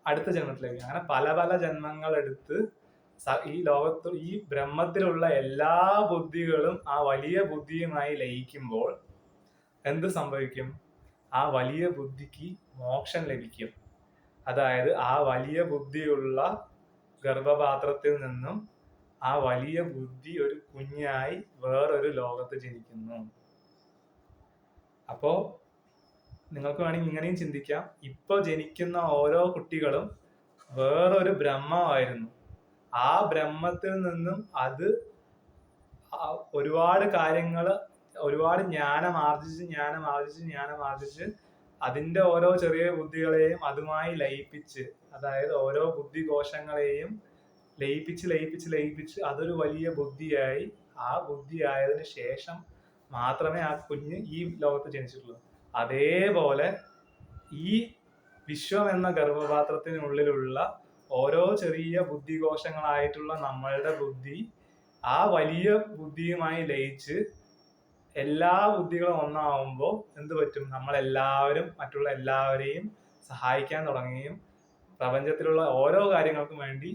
അടുത്ത ജന്മത്തിലേക്ക്, അങ്ങനെ പല പല ജന്മങ്ങൾ എടുത്ത് ഈ ലോകത്ത് ഈ ബ്രഹ്മത്തിലുള്ള എല്ലാ ബുദ്ധികളും ആ വലിയ ബുദ്ധിയുമായി ലയിക്കുമ്പോൾ എന്ത് സംഭവിക്കും? ആ വലിയ ബുദ്ധിക്ക് മോക്ഷം ലഭിക്കും. അതായത് ആ വലിയ ബുദ്ധിയുള്ള ഗർഭപാത്രത്തിൽ നിന്നും ആ വലിയ ബുദ്ധി ഒരു കുഞ്ഞായി വേറൊരു ലോകത്ത് ജനിക്കുന്നു. അപ്പോ നിങ്ങൾക്ക് വേണമെങ്കിൽ ഇങ്ങനെയും ചിന്തിക്കാം, ഇപ്പൊ ജനിക്കുന്ന ഓരോ കുട്ടികളും വേറൊരു ബ്രഹ്മമായിരുന്നു. ആ ബ്രഹ്മത്തിൽ നിന്നും അത് ഒരുപാട് കാര്യങ്ങൾ, ഒരുപാട് ജ്ഞാനം ആർജിച്ച് അതിന്റെ ഓരോ ചെറിയ ബുദ്ധികളെയും അതുമായി ലയിപ്പിച്ച്, അതായത് ഓരോ ബുദ്ധികോശങ്ങളെയും ലയിപ്പിച്ച് അതൊരു വലിയ ബുദ്ധിയായി, ആ ബുദ്ധിയായതിനു ശേഷം മാത്രമേ ആ കുഞ്ഞ് ഈ ലോകത്ത് ജനിച്ചിട്ടുള്ളൂ. അതേപോലെ ഈ വിശ്വം എന്ന ഗർഭപാത്രത്തിനുള്ളിലുള്ള ഓരോ ചെറിയ ബുദ്ധികോശങ്ങളായിട്ടുള്ള നമ്മളുടെ ബുദ്ധി ആ വലിയ ബുദ്ധിയുമായി ലയിച്ച് എല്ലാ ബുദ്ധികളും ഒന്നാവുമ്പോൾ എന്ത് പറ്റും? നമ്മളെല്ലാവരും മറ്റുള്ള എല്ലാവരെയും സഹായിക്കാൻ തുടങ്ങുകയും, പ്രപഞ്ചത്തിലുള്ള ഓരോ കാര്യങ്ങൾക്കും വേണ്ടി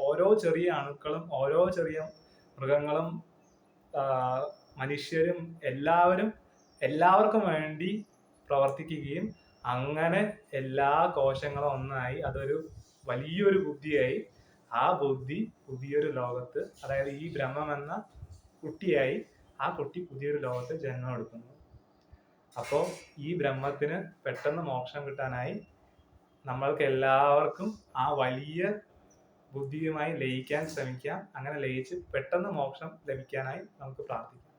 ഓരോ ചെറിയ അണുക്കളും, ഓരോ ചെറിയ മൃഗങ്ങളും, മനുഷ്യരും എല്ലാവർക്കും വേണ്ടി പ്രവർത്തിക്കുകയും, അങ്ങനെ എല്ലാ കോശങ്ങളും ഒന്നായി അതൊരു വലിയൊരു ബുദ്ധിയായി, ആ ബുദ്ധി പുതിയൊരു ലോകത്ത്, അതായത് ഈ ബ്രഹ്മം എന്ന കുട്ടിയായി ആ കുട്ടി പുതിയൊരു ലോകത്ത് ജന്മം എടുക്കുന്നു. അപ്പോൾ ഈ ബ്രഹ്മത്തിന് പെട്ടെന്ന് മോക്ഷം കിട്ടാനായി നമ്മൾക്ക് എല്ലാവർക്കും ആ വലിയ ബുദ്ധിയുമായി ലയിക്കാൻ ശ്രമിക്കാം. അങ്ങനെ ലയിച്ച് പെട്ടെന്ന് മോക്ഷം ലഭിക്കാനായി നമുക്ക് പ്രാർത്ഥിക്കാം.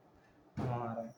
നമോ നാരായണ.